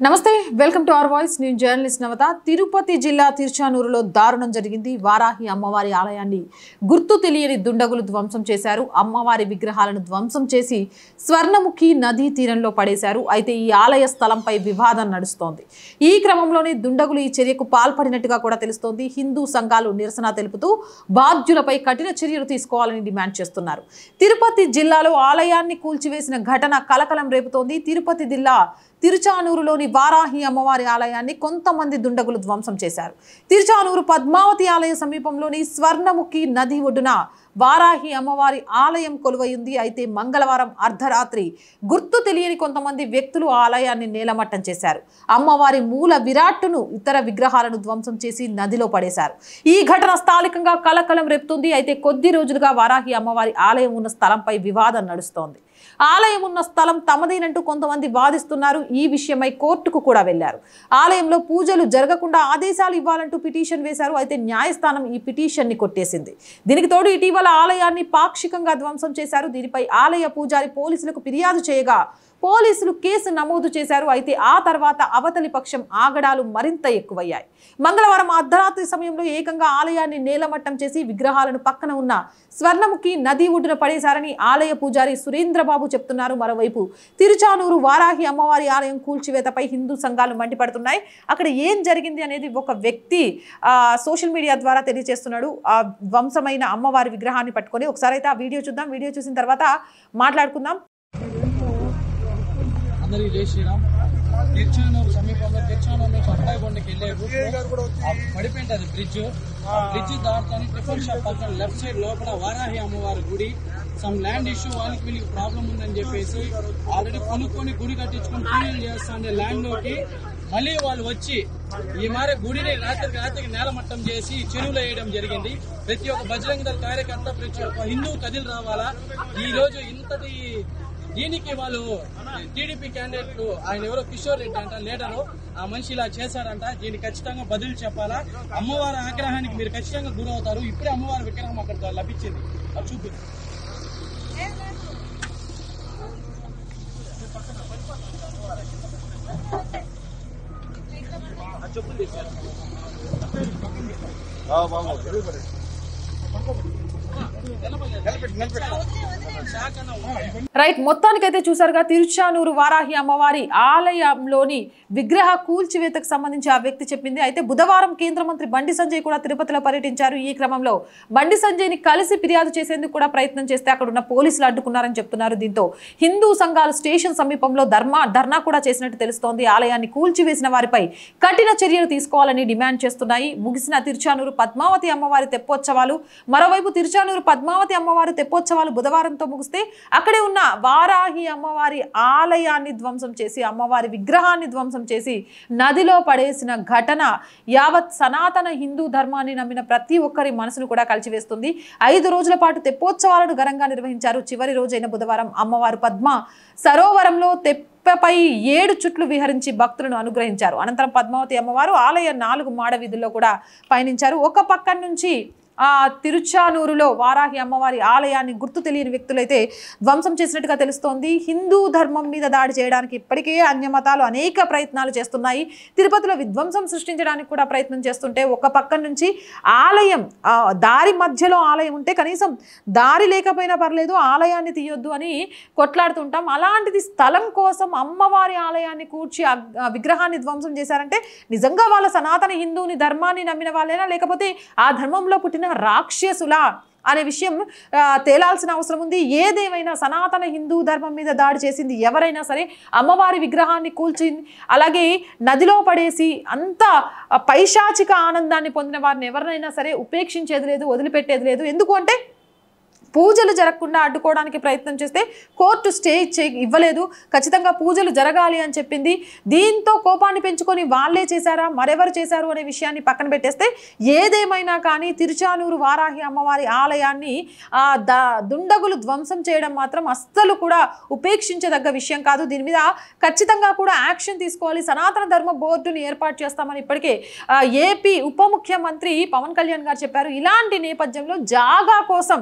నమస్తే welcome to our voice నేను journalist నవత తిరుపతి జిల్లా తిరుచానూరులో దారుణం జరిగింది వారాహి అమ్మవారి ఆలయాన్ని గుర్తు తెలియని దుండగులు ధ్వంసం చేశారు అమ్మవారి విగ్రహాలను ధ్వంసం చేసి స్వర్ణముఖి నదీ తీరంలో పడేశారు అయితే ఈ ఆలయ స్థలంపై వివాదం నడుస్తోంది ఈ క్రమంలోనే దుండగులు ఈ చర్యకు పాల్పడినట్టుగా కూడా తెలుస్తోంది హిందూ సంఘాలు నిరసన తెలుపుతూ బాధ్యులపై కఠిన చర్యలు తీసుకోవాలని డిమాండ్ చేస్తున్నారు తిరుపతి జిల్లాలో ఆలయాన్ని కూల్చివేసిన ఘటన కలకలం రేపుతోంది తిరుపతి జిల్లా తిరుచానూరులోని వారాహి అమ్మవారి ఆలయాన్ని కొంతమంది దుండగులు ధ్వంసం చేశారు తిరుచానూరు పద్మావతి ఆలయ సమీపంలోని స్వర్ణముఖి నది ఒడ్డున వారాహి అమ్మవారి ఆలయం కొలువైంది అయితే మంగళవారం అర్ధరాత్రి గుర్తు తెలియని కొంతమంది వ్యక్తులు ఆలయాన్ని నేలమట్టం చేశారు అమ్మవారి మూల విరాట్టును ఇతర విగ్రహాలను ధ్వంసం చేసి నదిలో పడేశారు ఈ ఘటన స్థానికంగా కలకలం రేపుతుంది అయితే కొద్ది రోజులుగా వారాహి అమ్మవారి ఆలయం ఉన్న స్థలంపై వివాదం నడుస్తోంది ఆలయం ఉన్న స్థలం తమదేనంటూ కొంతమంది వాదిస్తున్నారు ఈ విషయమై కోర్టుకు కూడా వెళ్లారు ఆలయంలో పూజలు జరగకుండా ఆదేశాలు ఇవ్వాలంటూ పిటిషన్ వేశారు అయితే న్యాయస్థానం ఈ పిటిషన్ ని కొట్టేసింది దీనికి తోడు ఇటీవల ఆలయాన్ని పాక్షికంగా ధ్వంసం చేశారు దీనిపై ఆలయ పూజారి పోలీసులకు ఫిర్యాదు చేయగా పోలీసులు కేసు నమోదు చేశారు అయితే ఆ తర్వాత అవతలి పక్షం ఆగడాలు మరింత ఎక్కువయ్యాయి మంగళవారం అర్ధరాత్రి సమయంలో ఏకంగా ఆలయాన్ని నేలమట్టం చేసి విగ్రహాలను పక్కన ఉన్న స్వర్ణముఖి నది ఒడ్డున పడేశారని ఆలయ పూజారి సురేంద్రబాబు చెప్తున్నారు మరోవైపు తిరుచానూరు వారాహి అమ్మవారి ఆలయం కూల్చివేతపై హిందూ సంఘాలు మండిపడుతున్నాయి అక్కడ ఏం జరిగింది అనేది ఒక వ్యక్తి సోషల్ మీడియా ద్వారా తెలియజేస్తున్నాడు ఆ ధ్వంసమైన అమ్మవారి విగ్రహాన్ని పట్టుకొని ఒకసారి అయితే ఆ వీడియో చూద్దాం వీడియో చూసిన తర్వాత మాట్లాడుకుందాం అందరికీ జై శ్రీరామ్ తిరుచానూరు సమీపంలో తిరుచానూరు నుంచి అప్పాయిగొండకి వెళ్ళే పడిపోయింది బ్రిడ్జ్ దాటుకొని ట్రిపుల్ షాప్ పక్కన లెఫ్ట్ సైడ్ లోపల వారాహి అమ్మవారి గుడి సమ్ ల్యాండ్ ఇష్యూ వాళ్ళకి వీళ్ళకి ప్రాబ్లం ఉందని చెప్పేసి ఆల్రెడీ కొనుక్కొని గుడి కట్టించుకొని పూజలు చేస్తాండే ల్యాండ్ లోకి మళ్ళీ వాళ్ళు వచ్చి ఈ మారే గుడిని రాత్రికి నేలమట్టం చేసి చెరువులో వేయడం జరిగింది ప్రతి ఒక్క బజరంగ దళ కార్యకర్త ప్రతి ఒక్క హిందూ కదిలి రావాలా ఈ రోజు ఇంతటి దీనికి వాళ్ళు టీడీపీ క్యాండిడేట్లు ఆయన ఎవరో కిషోర్ రెడ్డి అంట లీడరు ఆ మనిషి ఇలా చేశారంట దీనికి ఖచ్చితంగా బదులు చెప్పాలా అమ్మవారి ఆగ్రహానికి మీరు ఖచ్చితంగా గురవుతారు ఇప్పుడే అమ్మవారి విగ్రహం అక్కడ లభించింది అది చూపి రైట్ మొత్తానికైతే చూసారుగా తిరుచానూరు వారాహి అమ్మవారి ఆలయంలోని విగ్రహ కూల్చివేతకు సంబంధించి ఆ వ్యక్తి చెప్పింది అయితే బుధవారం కేంద్ర మంత్రి బండి సంజయ్ కూడా తిరుపతిలో పర్యటించారు ఈ క్రమంలో బండి సంజయ్ ని కలిసి ఫిర్యాదు చేసేందుకు కూడా ప్రయత్నం చేస్తే అక్కడ ఉన్న పోలీసులు అడ్డుకున్నారని చెప్తున్నారు దీంతో హిందూ సంఘాలు స్టేషన్ సమీపంలో ధర్నా కూడా చేసినట్టు తెలుస్తోంది ఆలయాన్ని కూల్చివేసిన వారిపై కఠిన చర్యలు తీసుకోవాలని డిమాండ్ చేస్తున్నాయి ముగిసిన తిరుచానూరు పద్మావతి అమ్మవారి తెప్పోత్సవాలు మరోవైపు తిరుచానూరు పద్మావతి అమ్మవారి తెప్పోత్సవాలు బుధవారంతో ముగిస్తే అక్కడే ఉన్న వారాహి అమ్మవారి ఆలయాన్ని ధ్వంసం చేసి అమ్మవారి విగ్రహాన్ని ధ్వంసం చేసి నదిలో పడేసిన ఘటన యావత్ సనాతన హిందూ ధర్మాన్ని నమ్మిన ప్రతి ఒక్కరి మనసును కూడా కలిచివేస్తుంది 5 రోజుల పాటు తెప్పోత్సవాలను ఘనంగా నిర్వహించారు చివరి రోజైన బుధవారం అమ్మవారు పద్మ సరోవరంలో తెప్పపై 7 చుట్లు విహరించి భక్తులను అనుగ్రహించారు అనంతరం పద్మావతి అమ్మవారు ఆలయ 4 మాడ వీధుల్లో కూడా పయనించారు ఒక పక్కన నుంచి తిరుచానూరులో వారాహి అమ్మవారి ఆలయాన్ని గుర్తు తెలియని వ్యక్తులైతే ధ్వంసం చేసినట్టుగా తెలుస్తోంది హిందూ ధర్మం మీద దాడి చేయడానికి ఇప్పటికే అన్య మతాలు అనేక ప్రయత్నాలు చేస్తున్నాయి తిరుపతిలో విధ్వంసం సృష్టించడానికి కూడా ప్రయత్నం చేస్తుంటే ఒక పక్క నుంచి ఆలయం దారి మధ్యలో ఆలయం ఉంటే కనీసం దారి లేకపోయినా పర్లేదు ఆలయాన్ని తీయొద్దు అని కొట్లాడుతుంటాం అలాంటిది స్థలం కోసం అమ్మవారి ఆలయాన్ని కూర్చి విగ్రహాన్ని ధ్వంసం చేశారంటే నిజంగా వాళ్ళ సనాతన హిందూని ధర్మాన్ని నమ్మిన వాళ్ళైనా లేకపోతే ఆ ధర్మంలో పుట్టిన రాక్షసులా అనే విషయం తేలాల్సిన అవసరం ఉంది ఏదేమైనా సనాతన హిందూ ధర్మం మీద దాడి చేసింది ఎవరైనా సరే అమ్మవారి విగ్రహాన్ని కూల్చింది అలాగే నదిలో పడేసి అంత పైశాచిక ఆనందాన్ని పొందిన వారిని ఎవరినైనా సరే ఉపేక్షించేది లేదు వదిలిపెట్టేది లేదు ఎందుకు అంటే పూజలు జరగకుండా అడ్డుకోవడానికి ప్రయత్నం చేస్తే కోర్టు స్టే ఇవ్వలేదు ఖచ్చితంగా పూజలు జరగాలి అని చెప్పింది దీంతో కోపాన్ని పెంచుకొని వాళ్ళే చేశారా మరెవరు చేశారు అనే విషయాన్ని పక్కన పెట్టేస్తే ఏదేమైనా కానీ తిరుచానూరు వారాహి అమ్మవారి ఆలయాన్ని దుండగులు ధ్వంసం చేయడం మాత్రం అస్సలు కూడా ఉపేక్షించదగ్గ విషయం కాదు దీని మీద ఖచ్చితంగా కూడా యాక్షన్ తీసుకోవాలి సనాతన ధర్మ బోర్డుని ఏర్పాటు చేస్తామని ఇప్పటికే ఏపీ ఉప ముఖ్యమంత్రి పవన్ కళ్యాణ్ గారు చెప్పారు ఇలాంటి నేపథ్యంలో జాగా కోసం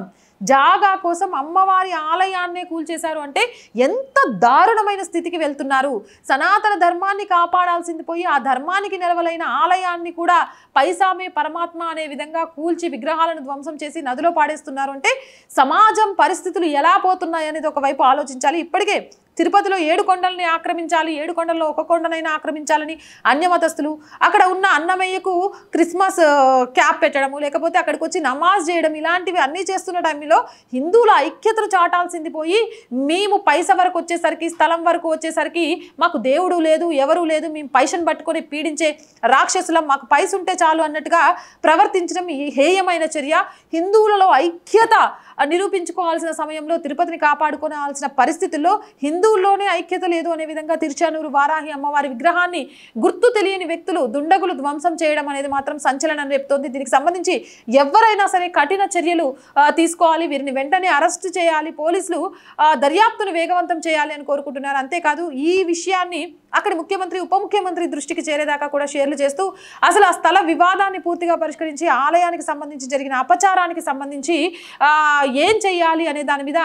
జాగా కోసం అమ్మవారి ఆలయాన్నే కూల్చేశారు అంటే ఎంత దారుణమైన స్థితికి వెళ్తున్నారు. సనాతన ధర్మాన్ని కాపాడాల్సింది పోయి ఆ ధర్మానికి నిలవలైన ఆలయాన్ని కూడా పైసామే పరమాత్మ అనే విధంగా కూల్చి విగ్రహాలను ధ్వంసం చేసి నదిలో పాడేస్తున్నారు అంటే సమాజం పరిస్థితులు ఎలా పోతున్నాయి అనేది ఒకవైపు ఆలోచించాలి. ఇప్పటికే తిరుపతిలో 7 కొండల్ని ఆక్రమించాలి, 7 కొండల్లో ఒక కొండనైనా ఆక్రమించాలని అన్యమతస్తులు, అక్కడ ఉన్న అన్నమయ్యకు క్రిస్మస్ క్యాప్ పెట్టడము, లేకపోతే అక్కడికి వచ్చి నమాజ్ చేయడం, ఇలాంటివి అన్నీ చేస్తున్న టైంలో హిందువుల ఐక్యతను చాటాల్సింది పోయి మేము పైస వరకు వచ్చేసరికి, స్థలం వరకు వచ్చేసరికి మాకు దేవుడు లేదు, ఎవరు లేదు, మేము పైసను పట్టుకొని పీడించే రాక్షసులం, మాకు పైస ఉంటే చాలు అన్నట్టుగా ప్రవర్తించడం ఈ హేయమైన చర్య. హిందువులలో ఐక్యత నిరూపించుకోవాల్సిన సమయంలో, తిరుపతిని కాపాడుకోవాల్సిన పరిస్థితుల్లో హిందువుల్లోనే ఐక్యత లేదు అనే విధంగా తిరుచానూరు వారాహి అమ్మవారి విగ్రహాన్ని గుర్తు తెలియని వ్యక్తులు దుండగులు ధ్వంసం చేయడం అనేది మాత్రం సంచలనం రేపుతోంది. దీనికి సంబంధించి ఎవరైనా సరే కఠిన చర్యలు తీసుకోవాలి, వీరిని వెంటనే అరెస్టు చేయాలి, పోలీసులు దర్యాప్తును వేగవంతం చేయాలి అని కోరుకుంటున్నారు. అంతేకాదు ఈ విషయాన్ని అక్కడి ముఖ్యమంత్రి, ఉప ముఖ్యమంత్రి దృష్టికి చేరేదాకా కూడా షేర్లు చేస్తూ అసలు ఆ స్థల వివాదాన్ని పూర్తిగా పరిష్కరించి ఆలయానికి సంబంధించి జరిగిన అపచారానికి సంబంధించి ఏం చేయాలి అనే దాని మీద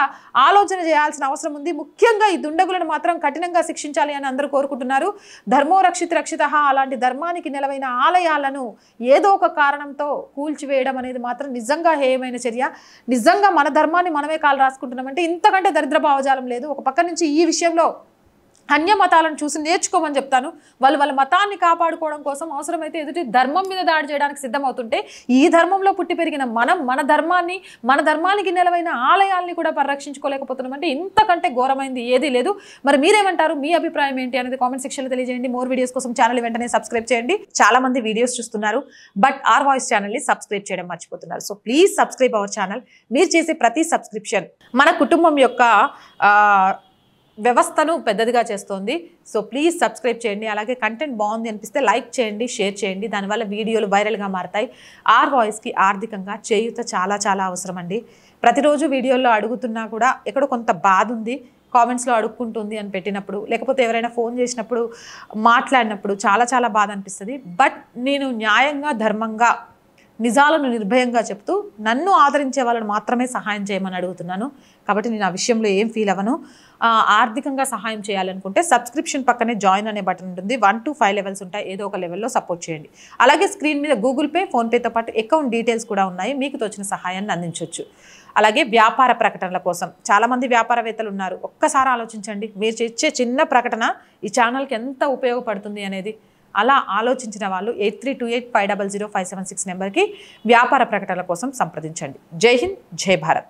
ఆలోచన చేయాల్సిన అవసరం ఉంది. ముఖ్యంగా ఈ దుండగులను మాత్రం కఠినంగా శిక్షించాలి అని అందరూ కోరుకుంటున్నారు. ధర్మో రక్షిత రక్షితః అలాంటి ధర్మానికి నిలవైన ఆలయాలను ఏదో ఒక కారణంతో కూల్చివేయడం అనేది మాత్రం నిజంగా హేయమైన చర్య. నిజంగా మన ధర్మాన్ని మనమే కాలు రాసుకుంటున్నామంటే ఇంతకంటే దరిద్ర భావజాలం లేదు. ఒక పక్క నుంచి ఈ విషయంలో అన్య మతాలను చూసి నేర్చుకోమని చెప్తాను. వాళ్ళ మతాన్ని కాపాడుకోవడం కోసం అవసరమైతే ఎదుటి ధర్మం మీద దాడి చేయడానికి సిద్ధమవుతుంటే ఈ ధర్మంలో పుట్టి పెరిగిన మనం మన ధర్మానికి నిలవైన ఆలయాల్ని కూడా పరిరక్షించుకోలేకపోతున్నామంటే ఇంతకంటే ఘోరమైంది ఏదీ లేదు. మరి మీరేమంటారు? మీ అభిప్రాయం ఏంటి అనేది కామెంట్ సెక్షన్లో తెలియజేయండి. మోర్ వీడియోస్ కోసం ఛానల్ వెంటనే సబ్స్క్రైబ్ చేయండి. చాలా మంది వీడియోస్ చూస్తున్నారు బట్ ఆర్ వాయిస్ ఛానల్ని సబ్స్క్రైబ్ చేయడం మర్చిపోతున్నారు. So please subscribe our channel. మీరు చేసే ప్రతి సబ్స్క్రిప్షన్ మన కుటుంబం యొక్క వ్యవస్థను పెద్దదిగా చేస్తోంది. సో ప్లీజ్ సబ్స్క్రైబ్ చేయండి. అలాగే కంటెంట్ బాగుంది అనిపిస్తే లైక్ చేయండి, షేర్ చేయండి. దానివల్ల వీడియోలు వైరల్గా మారుతాయి. ఆర్ వాయిస్కి ఆర్థికంగా చేయూత చాలా చాలా అవసరం అండి. ప్రతిరోజు వీడియోల్లో అడుగుతున్నా కూడా ఎక్కడో కొంత బాధ ఉంది, కామెంట్స్లో అడుక్కుంటుంది అని పెట్టినప్పుడు, లేకపోతే ఎవరైనా ఫోన్ చేసినప్పుడు, మాట్లాడినప్పుడు చాలా చాలా బాధ అనిపిస్తుంది. బట్ నేను న్యాయంగా, ధర్మంగా, నిజాలను నిర్భయంగా చెప్తూ నన్ను ఆదరించే వాళ్ళని మాత్రమే సహాయం చేయమని అడుగుతున్నాను. కాబట్టి నేను ఆ విషయంలో ఏం ఫీల్ అవ్వను. ఆర్థికంగా సహాయం చేయాలనుకుంటే సబ్స్క్రిప్షన్ పక్కనే జాయిన్ అనే బటన్ ఉంటుంది. 1 to 5 లెవెల్స్ ఉంటాయి. ఏదో ఒక లెవెల్లో సపోర్ట్ చేయండి. అలాగే స్క్రీన్ మీద గూగుల్ పే, ఫోన్పేతో పాటు అకౌంట్ డీటెయిల్స్ కూడా ఉన్నాయి. మీకు తోచిన సహాయాన్ని అందించవచ్చు. అలాగే వ్యాపార ప్రకటనల కోసం చాలామంది వ్యాపారవేత్తలు ఉన్నారు. ఒక్కసారి ఆలోచించండి, మీరు ఇచ్చే చిన్న ప్రకటన ఈ ఛానల్కి ఎంత ఉపయోగపడుతుంది అనేది. అలా ఆలోచించిన వాళ్ళు 8328500576 నెంబర్కి వ్యాపార ప్రకటనల కోసం సంప్రదించండి. జై హింద్, జై భారత్.